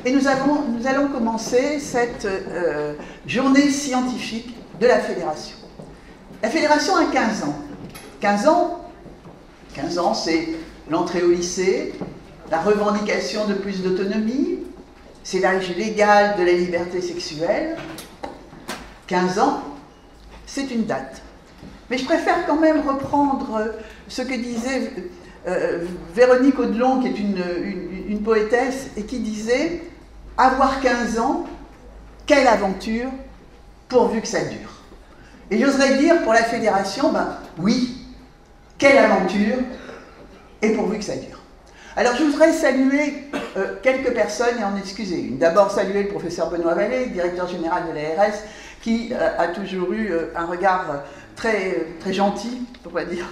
Et nous allons commencer cette journée scientifique de la Fédération. La Fédération a 15 ans. 15 ans, c'est l'entrée au lycée, la revendication de plus d'autonomie, c'est l'âge légal de la liberté sexuelle. 15 ans, c'est une date. Mais je préfère quand même reprendre ce que disait Véronique Audelon, qui est une poétesse, et qui disait « Avoir 15 ans, quelle aventure, pourvu que ça dure ». Et j'oserais dire pour la Fédération, ben oui, quelle aventure, et pourvu que ça dure. Alors je voudrais saluer quelques personnes et en excuser une. D'abord saluer le professeur Benoît Vallée, directeur général de l'ARS, qui a toujours eu un regard très gentil, pour pas dire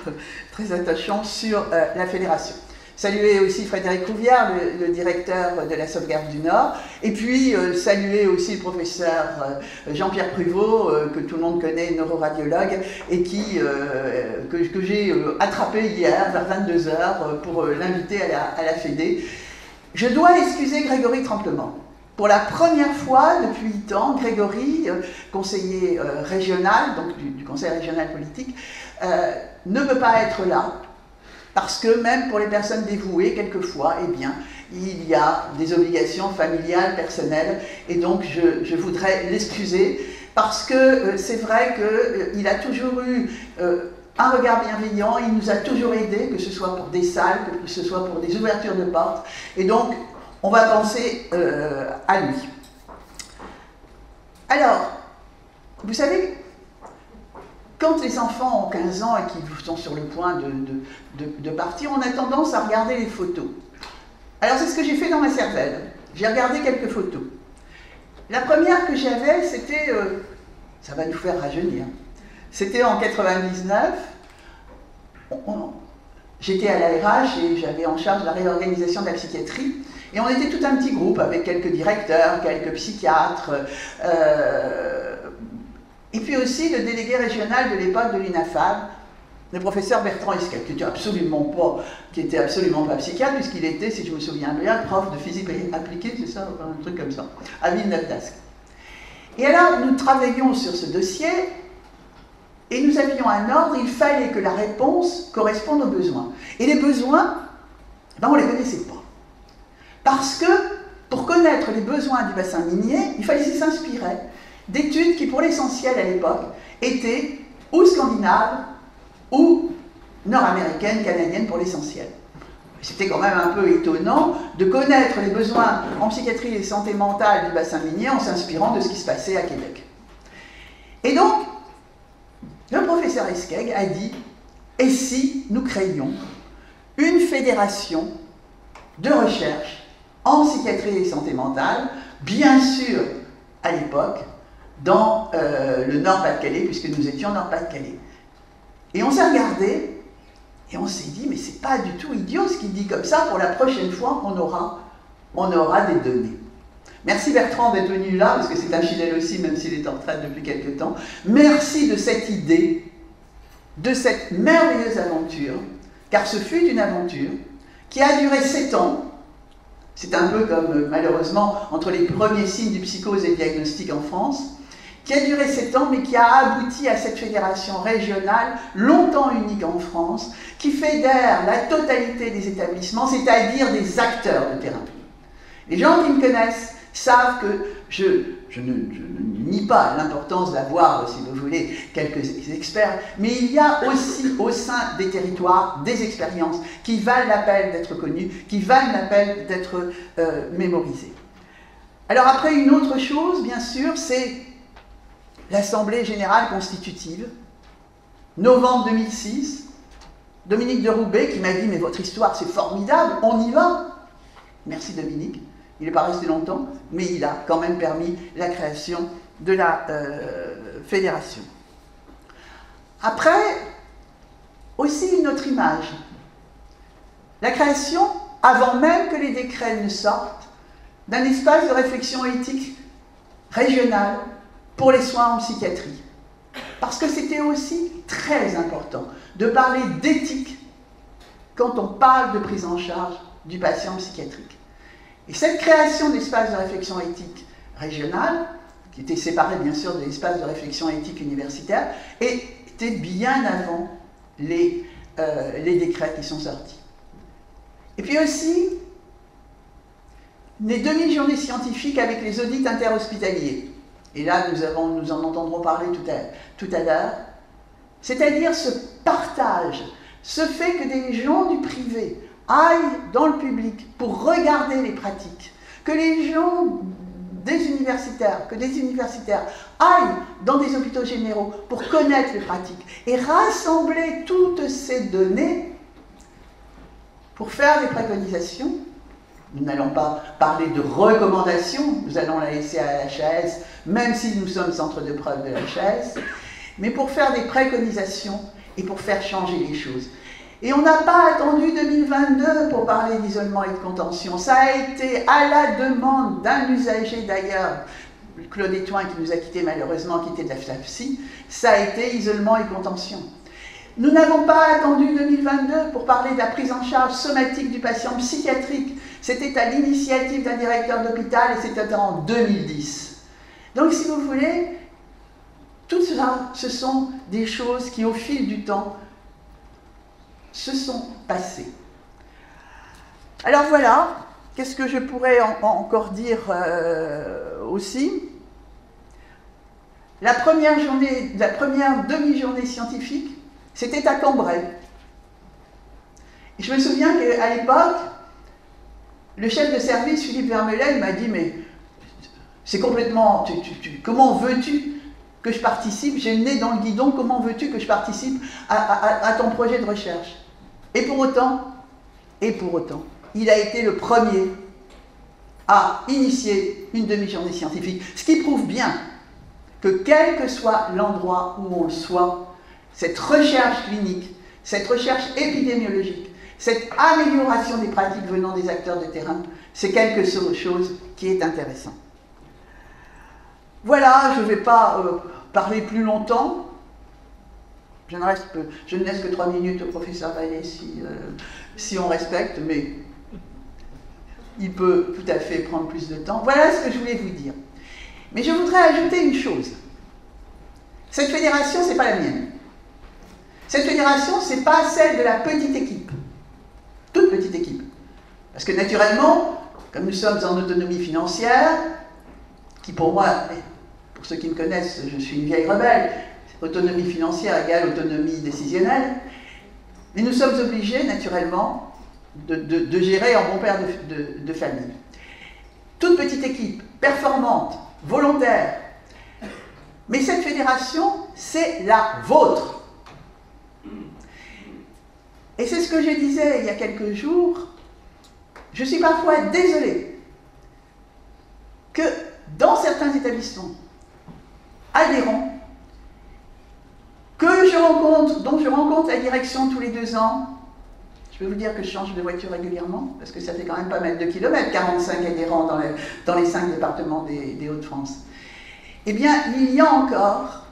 très attachant, sur la Fédération. Saluer aussi Frédéric Rouvière, le directeur de la sauvegarde du Nord, et puis saluer aussi le professeur Jean-Pierre Pruvot, que tout le monde connaît, neuroradiologue, et que j'ai attrapé hier vers 22h pour l'inviter à la Fédé. Je dois excuser Grégory Tremplement. Pour la première fois depuis 8 ans, Grégory, conseiller régional, donc du conseil régional politique, ne peut pas être là. Parce que même pour les personnes dévouées, quelquefois, eh bien, il y a des obligations familiales, personnelles, et donc je voudrais l'excuser, parce que c'est vrai qu'il a toujours eu un regard bienveillant, il nous a toujours aidés, que ce soit pour des salles, que ce soit pour des ouvertures de portes, et donc on va penser à lui. Alors, vous savez, quand les enfants ont 15 ans et qu'ils sont sur le point de partir, on a tendance à regarder les photos. Alors c'est ce que j'ai fait dans ma cervelle. J'ai regardé quelques photos. La première que j'avais, c'était, ça va nous faire rajeunir, c'était en 99. J'étais à l'ARH et j'avais en charge la réorganisation de la psychiatrie. Et on était tout un petit groupe avec quelques directeurs, quelques psychiatres, et puis aussi le délégué régional de l'époque de l'UNAFAB, le professeur Bertrand Esquel, qui était absolument pas psychiatre, puisqu'il était, si je me souviens bien, prof de physique appliquée, c'est ça, un truc comme ça, à Villeneuve-d'Ascq. Et alors, nous travaillions sur ce dossier, et nous avions un ordre, il fallait que la réponse corresponde aux besoins. Et les besoins, ben, on ne les connaissait pas. Parce que, pour connaître les besoins du bassin minier, il fallait s'inspirer d'études qui, pour l'essentiel à l'époque, étaient ou scandinaves ou nord-américaines, canadiennes pour l'essentiel. C'était quand même un peu étonnant de connaître les besoins en psychiatrie et santé mentale du bassin minier en s'inspirant de ce qui se passait à Québec. Et donc, le professeur Esquel a dit « Et si nous créions une fédération de recherche en psychiatrie et santé mentale, bien sûr, à l'époque, dans le Nord-Pas-de-Calais, puisque nous étions Nord-Pas-de-Calais. » Et on s'est regardé, et on s'est dit, mais c'est pas du tout idiot ce qu'il dit comme ça, pour la prochaine fois on aura des données. Merci Bertrand d'être venu là, parce que c'est un fidèle aussi, même s'il est en retraite depuis quelques temps. Merci de cette idée, de cette merveilleuse aventure, car ce fut une aventure qui a duré 7 ans. C'est un peu comme, malheureusement, entre les premiers signes du psychose et le diagnostic en France, qui a duré 7 ans, mais qui a abouti à cette fédération régionale, longtemps unique en France, qui fédère la totalité des établissements, c'est-à-dire des acteurs de terrain. Les gens qui me connaissent savent que je ne nie pas l'importance d'avoir, si vous voulez, quelques experts, mais il y a aussi au sein des territoires des expériences qui valent la peine d'être connues, qui valent la peine d'être mémorisées. Alors après, une autre chose, bien sûr, c'est l'Assemblée générale constitutive, novembre 2006, Dominique de Roubaix qui m'a dit « Mais votre histoire, c'est formidable, on y va !» Merci Dominique. Il n'est pas resté longtemps, mais il a quand même permis la création de la fédération. Après, aussi une autre image. La création, avant même que les décrets ne sortent, d'un espace de réflexion éthique régional pour les soins en psychiatrie. Parce que c'était aussi très important de parler d'éthique quand on parle de prise en charge du patient psychiatrique. Et cette création d'espaces de réflexion éthique régionale, qui était séparée bien sûr de l'espace de réflexion éthique universitaire, était bien avant les décrets qui sont sortis. Et puis aussi, les demi-journées scientifiques avec les audits interhospitaliers. Et là, nous en entendrons parler tout à l'heure. C'est-à-dire ce partage, ce fait que des gens du privé aillent dans le public pour regarder les pratiques, que les gens des universitaires aillent dans des hôpitaux généraux pour connaître les pratiques et rassembler toutes ces données pour faire des préconisations. Nous n'allons pas parler de recommandations, nous allons la laisser à la HAS, même si nous sommes centre de preuve de la HAS, mais pour faire des préconisations et pour faire changer les choses. Et on n'a pas attendu 2022 pour parler d'isolement et de contention. Ça a été à la demande d'un usager d'ailleurs, Claude Étoin, qui nous a quittés malheureusement, qui était de la FLAPSI, ça a été isolement et contention. Nous n'avons pas attendu 2022 pour parler de la prise en charge somatique du patient psychiatrique. C'était à l'initiative d'un directeur d'hôpital et c'était en 2010. Donc si vous voulez, tout cela, ce sont des choses qui au fil du temps se sont passées. Alors voilà, qu'est-ce que je pourrais encore dire aussi? La première demi-journée scientifique, c'était à Cambrai. Et je me souviens qu'à l'époque, le chef de service, Philippe Vermeulen, m'a dit « Mais c'est complètement... comment veux-tu que je participe? J'ai le nez dans le guidon, comment veux-tu que je participe à ton projet de recherche ?» Et pour autant, il a été le premier à initier une demi-journée scientifique. Ce qui prouve bien que quel que soit l'endroit où on soit, cette recherche clinique, cette recherche épidémiologique, cette amélioration des pratiques venant des acteurs de terrain, c'est quelque chose qui est intéressant. Voilà, je ne vais pas parler plus longtemps. Je ne laisse que 3 minutes au professeur Vallée si on respecte, mais il peut tout à fait prendre plus de temps. Voilà ce que je voulais vous dire. Mais je voudrais ajouter une chose. Cette fédération, ce n'est pas la mienne. Cette fédération, ce n'est pas celle de la petite équipe. Toute petite équipe. Parce que naturellement, comme nous sommes en autonomie financière, qui pour moi, pour ceux qui me connaissent, je suis une vieille rebelle, autonomie financière égale autonomie décisionnelle, mais nous sommes obligés naturellement de gérer en bon père de famille. Toute petite équipe, performante, volontaire, mais cette fédération, c'est la vôtre. Et c'est ce que je disais il y a quelques jours, je suis parfois désolée que dans certains établissements adhérents, dont je rencontre la direction tous les 2 ans, je peux vous dire que je change de voiture régulièrement, parce que ça fait quand même pas mal de kilomètres, 45 adhérents dans les 5 départements des Hauts-de-France. Eh bien, il y a encore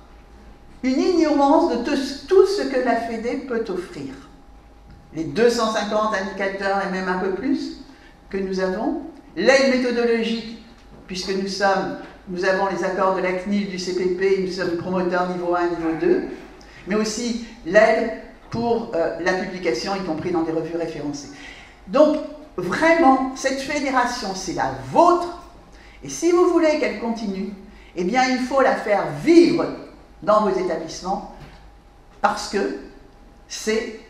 une ignorance de tout ce que la Fédé peut offrir. Les 250 indicateurs et même un peu plus que nous avons, l'aide méthodologique, puisque nous avons les accords de la CNIL, du CPP, nous sommes promoteurs niveau 1, niveau 2, mais aussi l'aide pour la publication, y compris dans des revues référencées. Donc, vraiment, cette fédération, c'est la vôtre, et si vous voulez qu'elle continue, eh bien, il faut la faire vivre dans vos établissements, parce que c'est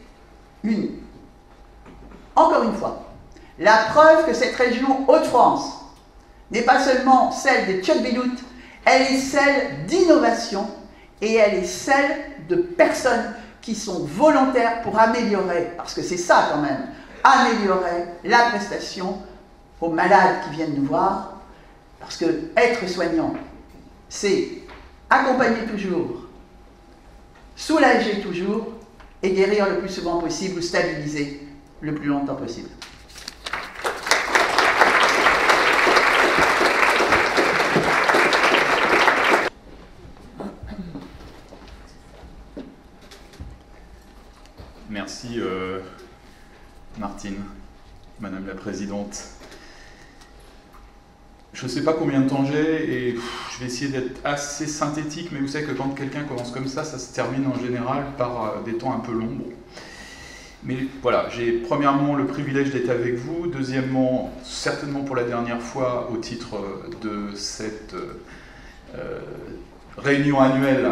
encore une fois, la preuve que cette région Hauts-de-France n'est pas seulement celle des tchotbiloutes, elle est celle d'innovation et elle est celle de personnes qui sont volontaires pour améliorer, parce que c'est ça quand même, améliorer la prestation aux malades qui viennent nous voir, parce que être soignant, c'est accompagner toujours, soulager toujours, et guérir le plus souvent possible ou stabiliser le plus longtemps possible. Merci Martine, Madame la Présidente. Je ne sais pas combien de temps j'ai et je vais essayer d'être assez synthétique, mais vous savez que quand quelqu'un commence comme ça se termine en général par des temps un peu longs. Bon. Mais voilà, j'ai premièrement le privilège d'être avec vous, deuxièmement, certainement pour la dernière fois au titre de cette réunion annuelle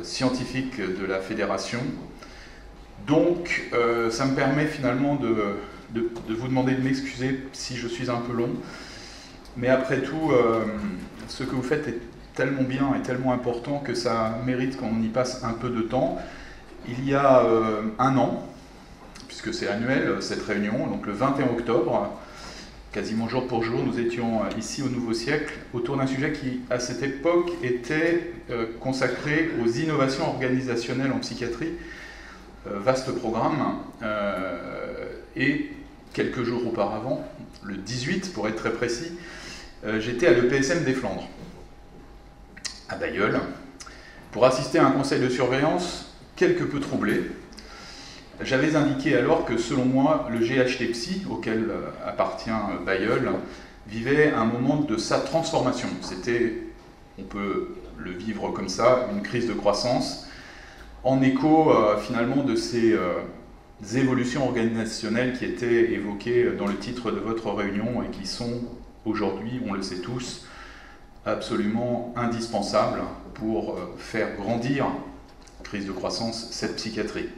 scientifique de la Fédération. Donc ça me permet finalement de vous demander de m'excuser si je suis un peu long. Mais après tout, ce que vous faites est tellement bien et tellement important que ça mérite qu'on y passe un peu de temps. Il y a un an, puisque c'est annuel cette réunion, donc le 21 octobre, quasiment jour pour jour, nous étions ici au Nouveau Siècle autour d'un sujet qui, à cette époque, était consacré aux innovations organisationnelles en psychiatrie. Vaste programme. Et quelques jours auparavant, le 18 pour être très précis, j'étais à l'EPSM des Flandres, à Bailleul, pour assister à un conseil de surveillance quelque peu troublé. J'avais indiqué alors que, selon moi, le GHT Psy, auquel appartient Bailleul, vivait un moment de sa transformation. C'était, on peut le vivre comme ça, une crise de croissance, en écho finalement de ces évolutions organisationnelles qui étaient évoquées dans le titre de votre réunion et qui sont aujourd'hui, on le sait tous, absolument indispensables pour faire grandir, crise de croissance, cette psychiatrie.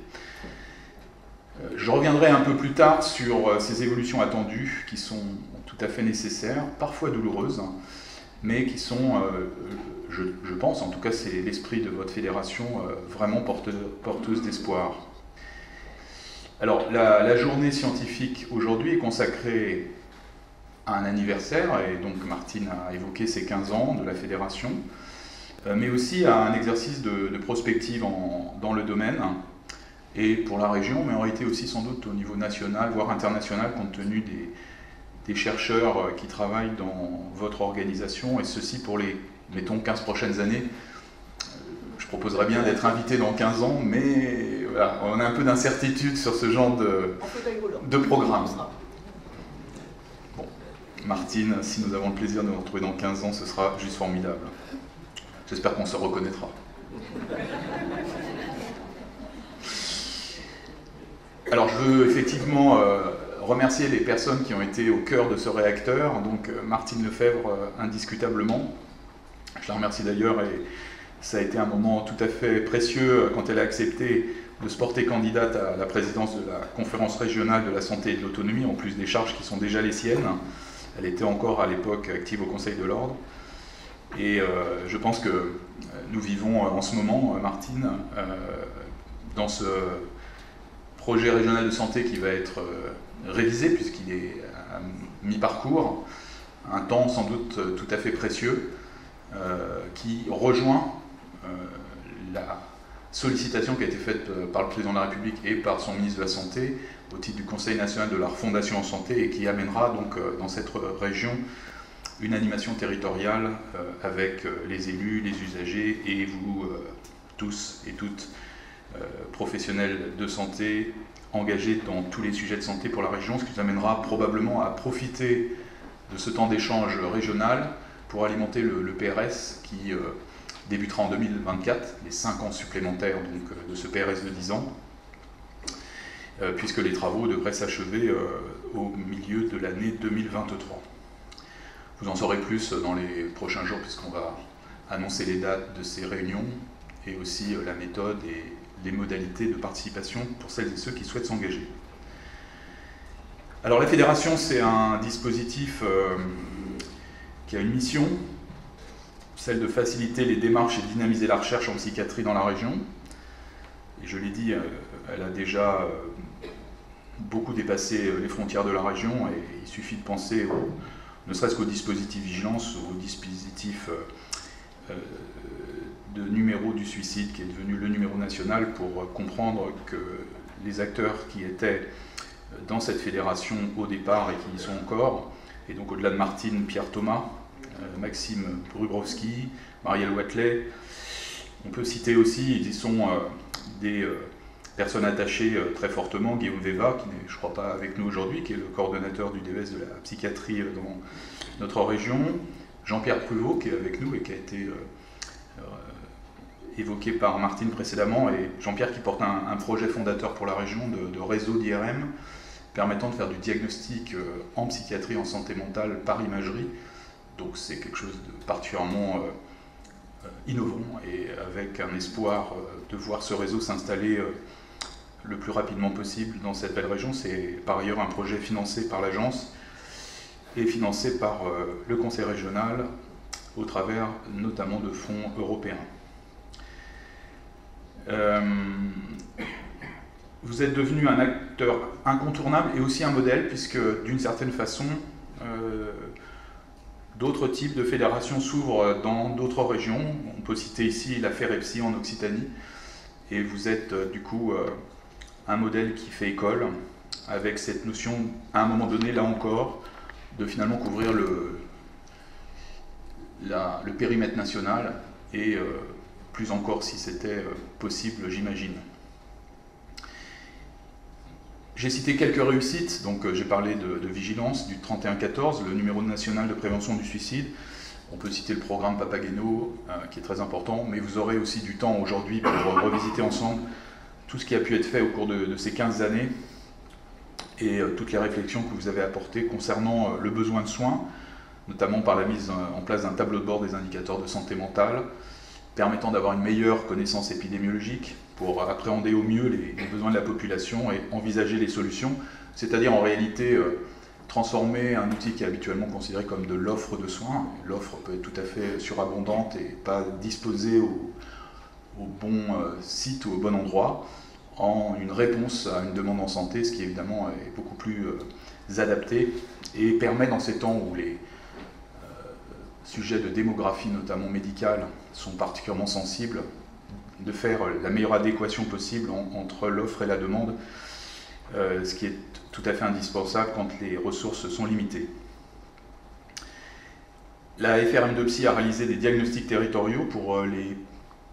Je reviendrai un peu plus tard sur ces évolutions attendues qui sont tout à fait nécessaires, parfois douloureuses, mais qui sont, je pense, en tout cas c'est l'esprit de votre fédération, vraiment porteuse d'espoir. Alors la journée scientifique aujourd'hui est consacrée à un anniversaire, et donc Martine a évoqué ses 15 ans de la fédération, mais aussi à un exercice de prospective dans le domaine, et pour la région, mais en réalité aussi sans doute au niveau national, voire international, compte tenu des chercheurs qui travaillent dans votre organisation, et ceci pour les, mettons, 15 prochaines années. Je proposerais bien d'être invité dans 15 ans, mais voilà, on a un peu d'incertitude sur ce genre de programme. Bon, Martine, si nous avons le plaisir de nous retrouver dans 15 ans, ce sera juste formidable. J'espère qu'on se reconnaîtra. Alors je veux effectivement remercier les personnes qui ont été au cœur de ce réacteur, donc Martine Lefebvre indiscutablement. Je la remercie d'ailleurs et ça a été un moment tout à fait précieux quand elle a accepté de se porter candidate à la présidence de la conférence régionale de la santé et de l'autonomie, en plus des charges qui sont déjà les siennes. Elle était encore à l'époque active au Conseil de l'Ordre. Et je pense que nous vivons en ce moment, Martine, dans ce projet régional de santé qui va être révisé puisqu'il est à mi-parcours, un temps sans doute tout à fait précieux qui rejoint la sollicitation qui a été faite par le président de la République et par son ministre de la Santé au titre du Conseil national de la refondation en santé et qui amènera donc dans cette région une animation territoriale avec les élus, les usagers et vous tous et toutes professionnels de santé engagés dans tous les sujets de santé pour la région, ce qui nous amènera probablement à profiter de ce temps d'échange régional pour alimenter le PRS qui débutera en 2024, les 5 ans supplémentaires donc, de ce PRS de 10 ans, puisque les travaux devraient s'achever au milieu de l'année 2023. Vous en saurez plus dans les prochains jours puisqu'on va annoncer les dates de ces réunions et aussi la méthode et les modalités de participation pour celles et ceux qui souhaitent s'engager. Alors la fédération, c'est un dispositif qui a une mission, celle de faciliter les démarches et de dynamiser la recherche en psychiatrie dans la région. Et je l'ai dit, elle a déjà beaucoup dépassé les frontières de la région et il suffit de penser ne serait-ce qu'au dispositif vigilance, au dispositif de numéro du suicide qui est devenu le numéro national pour comprendre que les acteurs qui étaient dans cette fédération au départ et qui y sont encore, et donc au-delà de Martine, Pierre Thomas, Maxime Brubrowski, Marielle Watley, on peut citer aussi, ils y sont des personnes attachées très fortement, Guillaume Veva, qui n'est je crois pas avec nous aujourd'hui, qui est le coordonnateur du DES de la psychiatrie dans notre région, Jean-Pierre Pruvot, qui est avec nous et qui a été évoqué par Martine précédemment, et Jean-Pierre qui porte un projet fondateur pour la région de réseau d'IRM permettant de faire du diagnostic en psychiatrie, en santé mentale par imagerie. Donc c'est quelque chose de particulièrement innovant et avec un espoir de voir ce réseau s'installer le plus rapidement possible dans cette belle région. C'est par ailleurs un projet financé par l'agence et financé par le conseil régional au travers notamment de fonds européens. Vous êtes devenu un acteur incontournable et aussi un modèle, puisque d'une certaine façon, d'autres types de fédérations s'ouvrent dans d'autres régions. On peut citer ici la FEREPSI en Occitanie, et vous êtes du coup un modèle qui fait école, avec cette notion, à un moment donné, là encore, de finalement couvrir le périmètre national, et plus encore si c'était possible, j'imagine. J'ai cité quelques réussites, donc j'ai parlé de vigilance, du 3114, le numéro national de prévention du suicide. On peut citer le programme Papageno, qui est très important, mais vous aurez aussi du temps aujourd'hui pour revisiter ensemble tout ce qui a pu être fait au cours de ces 15 années et toutes les réflexions que vous avez apportées concernant le besoin de soins, notamment par la mise en place d'un tableau de bord des indicateurs de santé mentale, permettant d'avoir une meilleure connaissance épidémiologique pour appréhender au mieux les besoins de la population et envisager les solutions, c'est-à-dire en réalité transformer un outil qui est habituellement considéré comme de l'offre de soins. L'offre peut être tout à fait surabondante et pas disposée au bon site ou au bon endroit, en une réponse à une demande en santé, ce qui évidemment est beaucoup plus adapté et permet dans ces temps où les sujets de démographie, notamment médicale, sont particulièrement sensibles, de faire la meilleure adéquation possible entre l'offre et la demande, ce qui est tout à fait indispensable quand les ressources sont limitées. La FRM de Psy a réalisé des diagnostics territoriaux pour les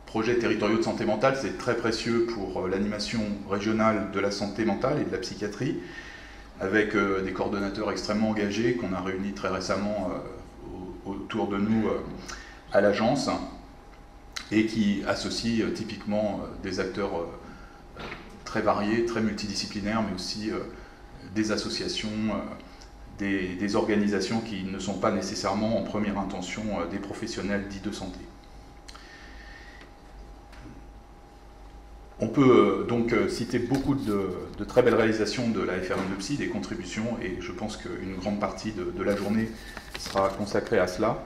projets territoriaux de santé mentale. C'est très précieux pour l'animation régionale de la santé mentale et de la psychiatrie, avec des coordonnateurs extrêmement engagés qu'on a réunis très récemment autour de nous à l'agence, et qui associe typiquement des acteurs très variés, très multidisciplinaires, mais aussi des associations, des organisations qui ne sont pas nécessairement en première intention des professionnels dits de santé. On peut donc citer beaucoup de très belles réalisations de la FRM de Psy, des contributions, et je pense qu'une grande partie de la journée sera consacrée à cela.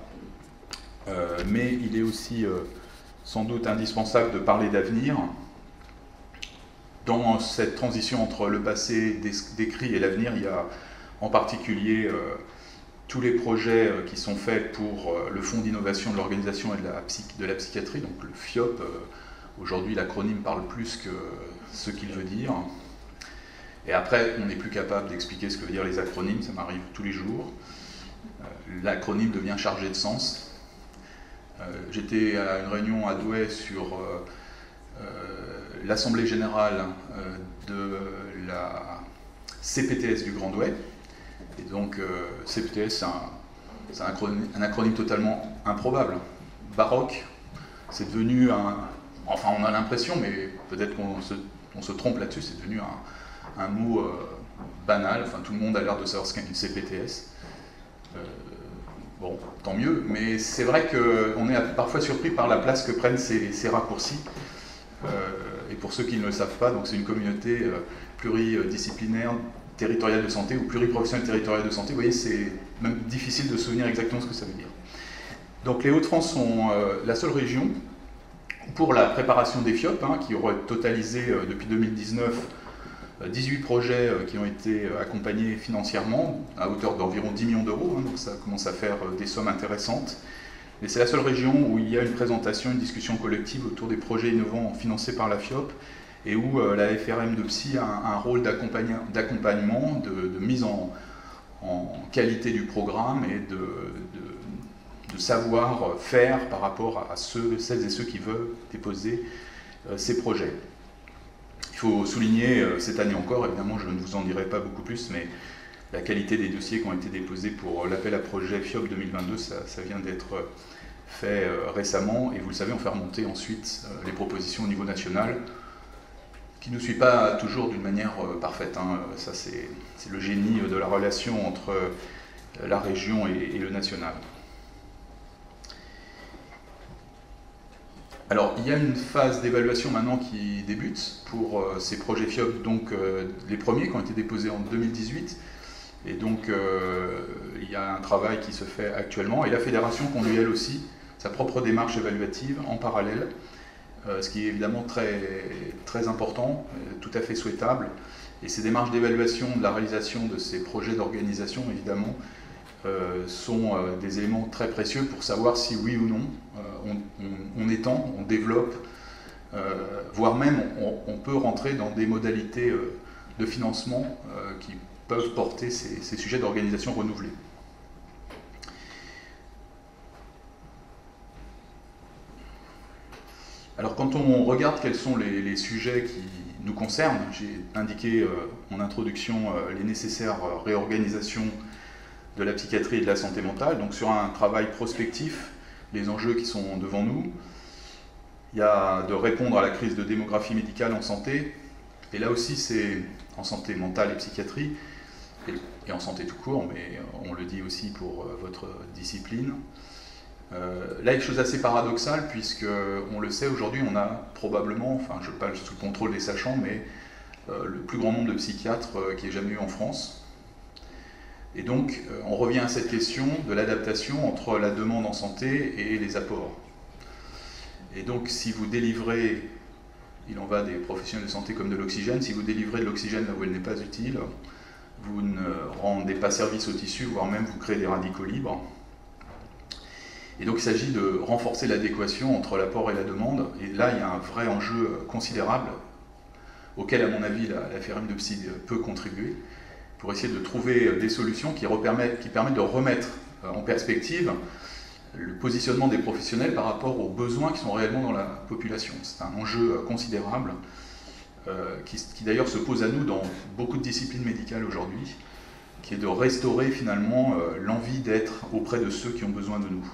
Mais il est aussi sans doute indispensable de parler d'avenir. Dans cette transition entre le passé décrit et l'avenir, il y a en particulier tous les projets qui sont faits pour le Fonds d'innovation de l'organisation et de la psychiatrie, donc le FIOP. Aujourd'hui, l'acronyme parle plus que ce qu'il veut dire. Et après, on n'est plus capable d'expliquer ce que veut dire les acronymes, ça m'arrive tous les jours. L'acronyme devient chargé de sens. J'étais à une réunion à Douai sur l'Assemblée générale de la CPTS du Grand Douai. Et donc, CPTS, c'est un acronyme totalement improbable, baroque. C'est devenu enfin, on a l'impression, mais peut-être qu'on se trompe là-dessus, c'est devenu un mot banal. Enfin, tout le monde a l'air de savoir ce qu'est une CPTS. Bon, tant mieux, mais c'est vrai qu'on est parfois surpris par la place que prennent ces raccourcis. Et pour ceux qui ne le savent pas, donc c'est une communauté pluridisciplinaire territoriale de santé ou pluriprofessionnelle territoriale de santé. Vous voyez, c'est même difficile de se souvenir exactement ce que ça veut dire. Donc les Hauts-de-France sont la seule région pour la préparation des FIOP, qui aurait totalisé depuis 2019 18 projets qui ont été accompagnés financièrement à hauteur d'environ 10 millions d'euros, donc ça commence à faire des sommes intéressantes. Et c'est la seule région où il y a une présentation, une discussion collective autour des projets innovants financés par la FIOP et où la FRM de Psy a un rôle d'accompagnement, de mise en qualité du programme et de savoir-faire par rapport à celles et ceux qui veulent déposer ces projets. Il faut souligner cette année encore, évidemment je ne vous en dirai pas beaucoup plus, mais la qualité des dossiers qui ont été déposés pour l'appel à projet FIOP 2022, ça vient d'être fait récemment, et vous le savez, on fait remonter ensuite les propositions au niveau national, qui ne suit pas toujours d'une manière parfaite. Hein. Ça, c'est le génie de la relation entre la région et le national. Alors, il y a une phase d'évaluation maintenant qui débute pour ces projets FIOP, donc les premiers qui ont été déposés en 2018. Et donc, il y a un travail qui se fait actuellement. Et la fédération conduit elle aussi sa propre démarche évaluative en parallèle, ce qui est évidemment très important, tout à fait souhaitable. Et ces démarches d'évaluation de la réalisation de ces projets d'organisation, évidemment, sont des éléments très précieux pour savoir si oui ou non on étend, on développe, voire même on peut rentrer dans des modalités de financement qui peuvent porter ces sujets d'organisation renouvelés. Alors quand on regarde quels sont les sujets qui nous concernent, j'ai indiqué en introduction les nécessaires réorganisations de la psychiatrie et de la santé mentale, donc sur un travail prospectif, les enjeux qui sont devant nous. Il y a de répondre à la crise de démographie médicale en santé, et là aussi c'est en santé mentale et psychiatrie, et en santé tout court, mais on le dit aussi pour votre discipline. Là, il y a une chose assez paradoxale, puisque on le sait aujourd'hui, on a probablement, enfin je parle sous le contrôle des sachants, mais le plus grand nombre de psychiatres qu'il y ait jamais eu en France. Et donc, on revient à cette question de l'adaptation entre la demande en santé et les apports. Et donc, si vous délivrez, il en va des professionnels de santé comme de l'oxygène, si vous délivrez de l'oxygène là où elle n'est pas utile, vous ne rendez pas service au tissu, voire même vous créez des radicaux libres. Et donc il s'agit de renforcer l'adéquation entre l'apport et la demande. Et là, il y a un vrai enjeu considérable auquel, à mon avis, la FRM de Psy peut contribuer pour essayer de trouver des solutions qui permettent de remettre en perspective le positionnement des professionnels par rapport aux besoins qui sont réellement dans la population. C'est un enjeu considérable qui d'ailleurs se pose à nous dans beaucoup de disciplines médicales aujourd'hui, qui est de restaurer finalement l'envie d'être auprès de ceux qui ont besoin de nous.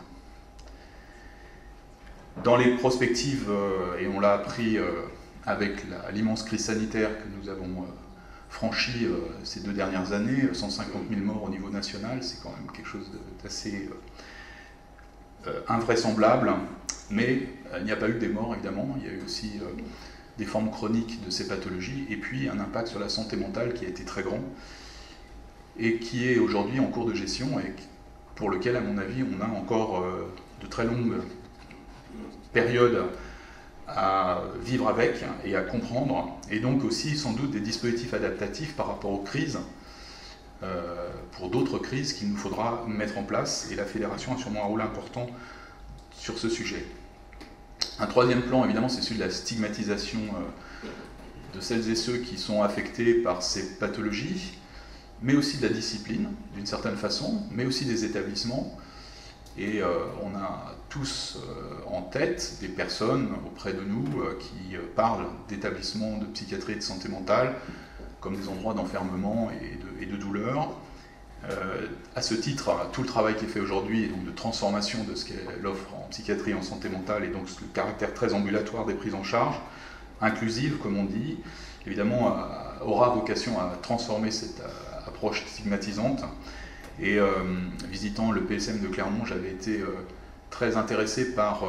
Dans les prospectives, et on l'a appris avec l'immense crise sanitaire que nous avons franchie ces 2 dernières années, 150 000 morts au niveau national, c'est quand même quelque chose d'assez invraisemblable, mais il n'y a pas eu que des morts évidemment, il y a eu aussi des formes chroniques de ces pathologies, et puis un impact sur la santé mentale qui a été très grand, et qui est aujourd'hui en cours de gestion, et pour lequel, à mon avis, on a encore de très longues périodes à vivre avec et à comprendre, et donc aussi sans doute des dispositifs adaptatifs par rapport aux crises, pour d'autres crises qu'il nous faudra mettre en place, et la Fédération a sûrement un rôle important sur ce sujet. Un troisième plan, évidemment, c'est celui de la stigmatisation de celles et ceux qui sont affectés par ces pathologies, mais aussi de la discipline, d'une certaine façon, mais aussi des établissements. Et on a tous en tête des personnes auprès de nous qui parlent d'établissements de psychiatrie et de santé mentale comme des endroits d'enfermement et de douleur. À ce titre, tout le travail qui est fait aujourd'hui, donc de transformation de ce qu'est l'offre en psychiatrie et en santé mentale, et donc le caractère très ambulatoire des prises en charge, inclusive comme on dit, évidemment aura vocation à transformer cette approche stigmatisante. Et visitant le PSM de Clermont, j'avais été très intéressé par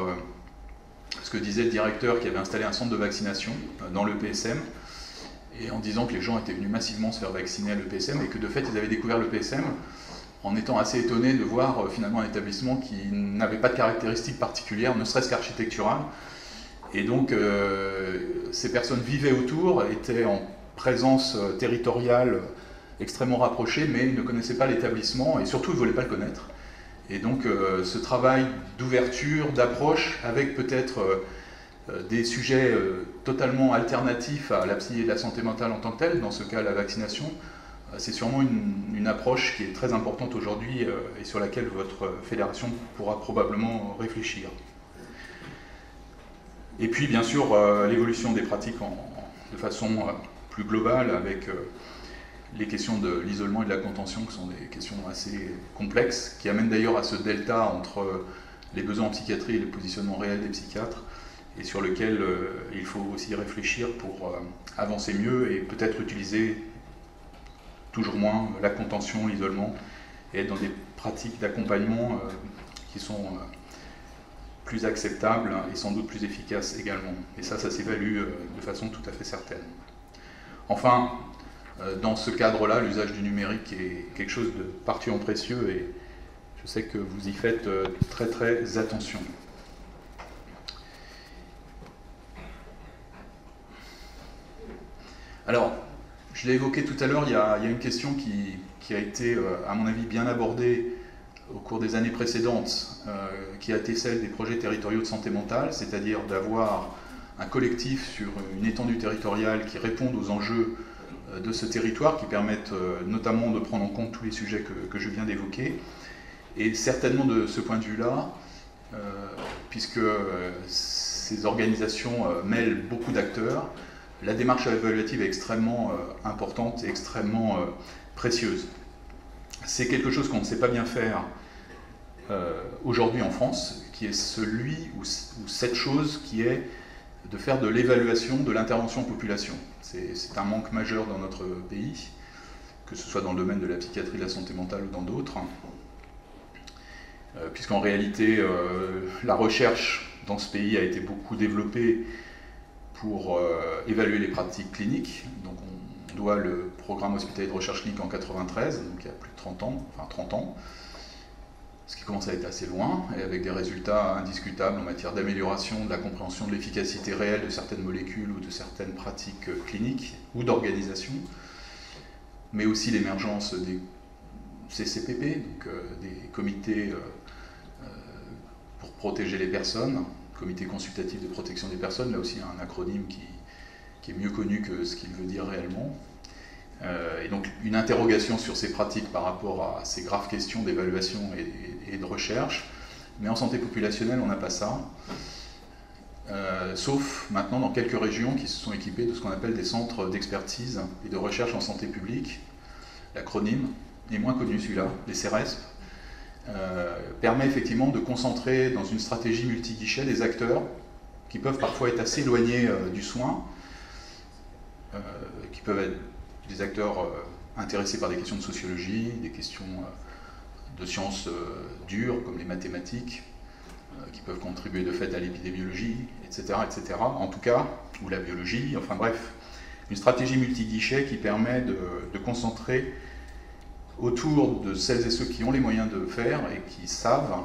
ce que disait le directeur qui avait installé un centre de vaccination dans le PSM, et en disant que les gens étaient venus massivement se faire vacciner à l'EPSM, et que de fait ils avaient découvert le PSM en étant assez étonnés de voir finalement un établissement qui n'avait pas de caractéristiques particulières, ne serait-ce qu'architecturales. Et donc ces personnes vivaient autour, étaient en présence territoriale extrêmement rapprochée, mais ils ne connaissaient pas l'établissement, et surtout ils ne voulaient pas le connaître. Et donc ce travail d'ouverture, d'approche, avec peut-être des sujets totalement alternatifs à la psy et la santé mentale en tant que telle, dans ce cas la vaccination, c'est sûrement une approche qui est très importante aujourd'hui et sur laquelle votre fédération pourra probablement réfléchir. Et puis bien sûr l'évolution des pratiques de façon plus globale, avec les questions de l'isolement et de la contention, qui sont des questions assez complexes, qui amènent d'ailleurs à ce delta entre les besoins en psychiatrie et le positionnement réel des psychiatres, et sur lequel il faut aussi réfléchir pour avancer mieux et peut-être utiliser toujours moins la contention, l'isolement, et être dans des pratiques d'accompagnement qui sont plus acceptables et sans doute plus efficaces également. Et ça s'évalue de façon tout à fait certaine. Enfin, dans ce cadre-là, l'usage du numérique est quelque chose de particulièrement précieux et je sais que vous y faites très très attention. Alors, je l'ai évoqué tout à l'heure, il y a une question qui a été, à mon avis, bien abordée au cours des années précédentes, qui a été celle des projets territoriaux de santé mentale, c'est-à-dire d'avoir un collectif sur une étendue territoriale qui réponde aux enjeux de ce territoire, qui permettent notamment de prendre en compte tous les sujets que je viens d'évoquer. Et certainement de ce point de vue-là, puisque ces organisations mêlent beaucoup d'acteurs, la démarche évaluative est extrêmement importante et extrêmement précieuse. C'est quelque chose qu'on ne sait pas bien faire aujourd'hui en France, qui est celui ou cette chose qui est de faire de l'évaluation de l'intervention en population. C'est un manque majeur dans notre pays, que ce soit dans le domaine de la psychiatrie, de la santé mentale ou dans d'autres, puisqu'en réalité, la recherche dans ce pays a été beaucoup développée pour évaluer les pratiques cliniques. Donc on doit le programme hospitalier de recherche clinique en 93, donc il y a plus de 30 ans, enfin 30 ans, ce qui commence à être assez loin, et avec des résultats indiscutables en matière d'amélioration de la compréhension de l'efficacité réelle de certaines molécules ou de certaines pratiques cliniques ou d'organisation, mais aussi l'émergence des CCPP, donc des comités pour protéger les personnes, comité consultatif de protection des personnes, là aussi un acronyme qui est mieux connu que ce qu'il veut dire réellement. Et donc une interrogation sur ces pratiques par rapport à ces graves questions d'évaluation et de recherche. Mais en santé populationnelle, on n'a pas ça. Sauf maintenant dans quelques régions qui se sont équipées de ce qu'on appelle des centres d'expertise et de recherche en santé publique. L'acronyme est moins connu celui-là, les CERESP. Permet effectivement de concentrer dans une stratégie multi-guichet des acteurs qui peuvent parfois être assez éloignés du soin, qui peuvent être des acteurs intéressés par des questions de sociologie, des questions de sciences dures comme les mathématiques, qui peuvent contribuer de fait à l'épidémiologie, etc., etc. En tout cas, ou la biologie, enfin bref, une stratégie multi-guichet qui permet de concentrer autour de celles et ceux qui ont les moyens de faire et qui savent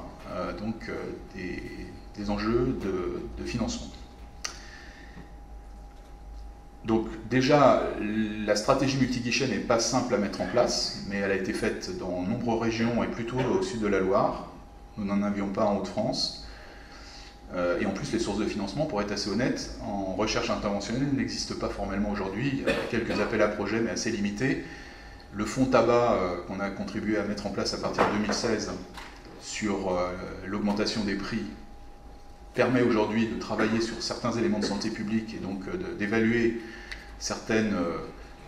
des enjeux de financement. Donc déjà, la stratégie multi-guichet n'est pas simple à mettre en place, mais elle a été faite dans de nombreuses régions et plutôt au sud de la Loire. Nous n'en avions pas en Hauts-de-France. Et en plus, les sources de financement, pour être assez honnête, en recherche interventionnelle n'existent pas formellement aujourd'hui. Il y a quelques appels à projets, mais assez limités. Le fonds tabac qu'on a contribué à mettre en place à partir de 2016 sur l'augmentation des prix permet aujourd'hui de travailler sur certains éléments de santé publique et donc d'évaluer certaines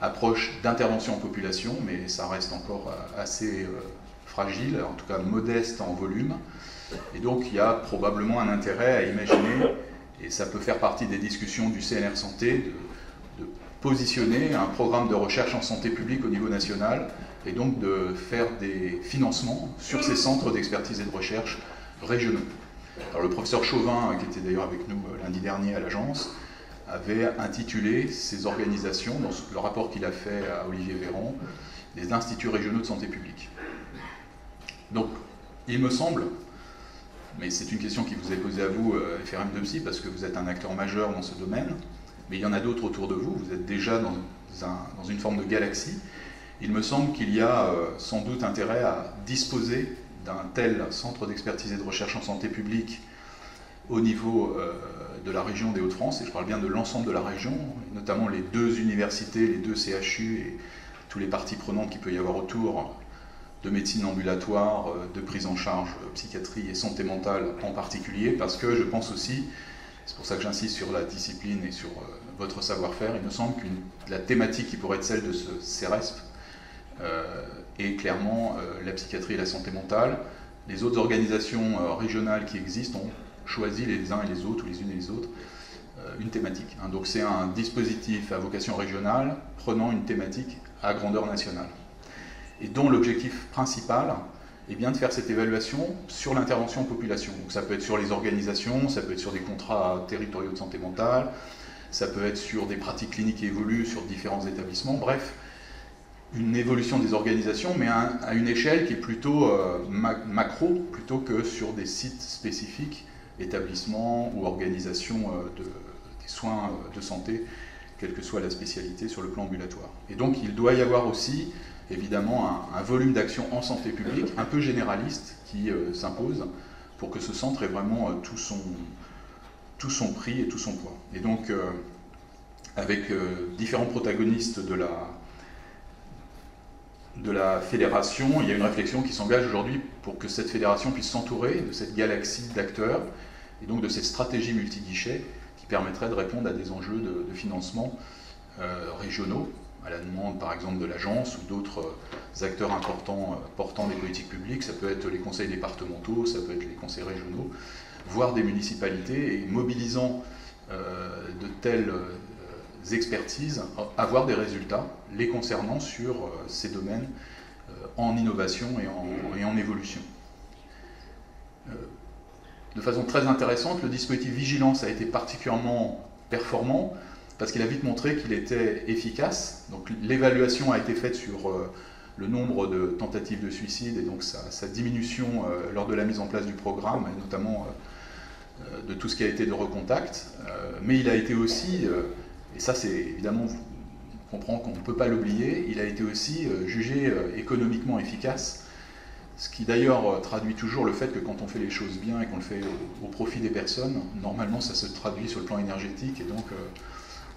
approches d'intervention en population, mais ça reste encore assez fragile, en tout cas modeste en volume. Et donc il y a probablement un intérêt à imaginer, et ça peut faire partie des discussions du CNR Santé, de positionner un programme de recherche en santé publique au niveau national et donc de faire des financements sur ces centres d'expertise et de recherche régionaux. Alors, le professeur Chauvin, qui était d'ailleurs avec nous lundi dernier à l'agence, avait intitulé ces organisations, dans le rapport qu'il a fait à Olivier Véran, des instituts régionaux de santé publique. Donc, il me semble, mais c'est une question qui vous est posée à vous, FRM de Psy, parce que vous êtes un acteur majeur dans ce domaine, mais il y en a d'autres autour de vous, vous êtes déjà dans une forme de galaxie. Il me semble qu'il y a sans doute intérêt à disposer d'un tel centre d'expertise et de recherche en santé publique au niveau de la région des Hauts-de-France, et je parle bien de l'ensemble de la région, et notamment les 2 universités, les 2 CHU et tous les parties prenantes qu'il peut y avoir autour de médecine ambulatoire, de prise en charge psychiatrie et santé mentale en particulier, parce que je pense aussi, c'est pour ça que j'insiste sur la discipline et sur votre savoir-faire, il me semble que la thématique qui pourrait être celle de ce CERESP et clairement la psychiatrie et la santé mentale. Les autres organisations régionales qui existent ont choisi les uns et les autres, ou les unes et les autres, une thématique. Donc c'est un dispositif à vocation régionale prenant une thématique à grandeur nationale, et dont l'objectif principal est bien de faire cette évaluation sur l'intervention en population. Donc ça peut être sur les organisations, ça peut être sur des contrats territoriaux de santé mentale, ça peut être sur des pratiques cliniques qui évoluent sur différents établissements, bref, une évolution des organisations, mais à une échelle qui est plutôt macro, plutôt que sur des sites spécifiques, établissements ou organisations des soins de santé, quelle que soit la spécialité sur le plan ambulatoire. Et donc il doit y avoir aussi, évidemment, un volume d'action en santé publique, un peu généraliste, qui s'impose pour que ce centre ait vraiment tout son prix et tout son poids. Et donc, avec différents protagonistes de la fédération, il y a une réflexion qui s'engage aujourd'hui pour que cette fédération puisse s'entourer de cette galaxie d'acteurs et donc de cette stratégie multi-guichet qui permettrait de répondre à des enjeux de financement régionaux, à la demande par exemple de l'agence ou d'autres acteurs importants portant des politiques publiques. Ça peut être les conseils départementaux, ça peut être les conseils régionaux, voire des municipalités, et mobilisant de telles expertises, avoir des résultats les concernant sur ces domaines en innovation et en évolution. De façon très intéressante, le dispositif Vigilance a été particulièrement performant parce qu'il a vite montré qu'il était efficace. Donc l'évaluation a été faite sur le nombre de tentatives de suicide et donc sa diminution lors de la mise en place du programme, et notamment de tout ce qui a été de recontact. Mais il a été aussi, et ça c'est évidemment, on comprend qu'on ne peut pas l'oublier, il a été aussi jugé économiquement efficace. Ce qui d'ailleurs traduit toujours le fait que quand on fait les choses bien et qu'on le fait au profit des personnes, normalement ça se traduit sur le plan énergétique et donc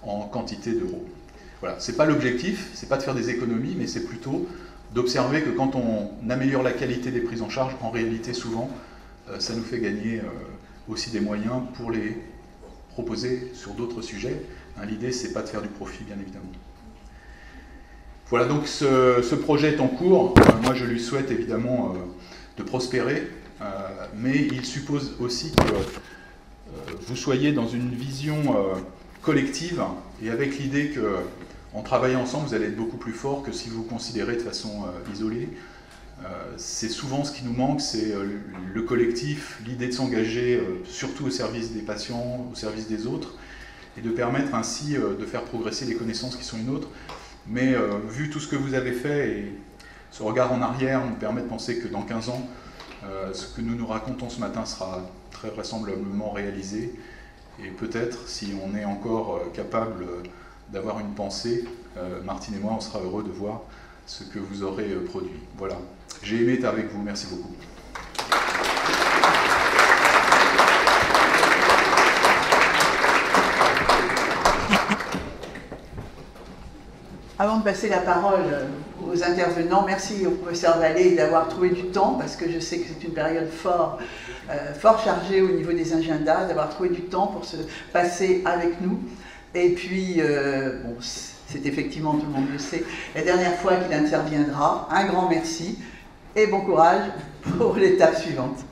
en quantité d'euros. Voilà, c'est pas l'objectif, c'est pas de faire des économies, mais c'est plutôt d'observer que quand on améliore la qualité des prises en charge, en réalité souvent, ça nous fait gagner aussi des moyens pour les proposer sur d'autres sujets. L'idée c'est pas de faire du profit bien évidemment. Voilà, donc ce projet est en cours. Moi, je lui souhaite évidemment de prospérer, mais il suppose aussi que vous soyez dans une vision collective et avec l'idée qu'en travaillant ensemble, vous allez être beaucoup plus fort que si vous vous considérez de façon isolée. C'est souvent ce qui nous manque, c'est le collectif, l'idée de s'engager surtout au service des patients, au service des autres, et de permettre ainsi de faire progresser les connaissances qui sont les nôtres. Mais vu tout ce que vous avez fait, et ce regard en arrière nous permet de penser que dans 15 ans, ce que nous nous racontons ce matin sera très vraisemblablement réalisé. Et peut-être, si on est encore capable d'avoir une pensée, Martine et moi, on sera heureux de voir ce que vous aurez produit. Voilà. J'ai aimé être avec vous. Merci beaucoup. Avant de passer la parole aux intervenants, merci au professeur Vallée d'avoir trouvé du temps, parce que je sais que c'est une période fort chargée au niveau des agendas, d'avoir trouvé du temps pour se passer avec nous. Et puis, bon, c'est effectivement, tout le monde le sait, la dernière fois qu'il interviendra. Un grand merci et bon courage pour l'étape suivante.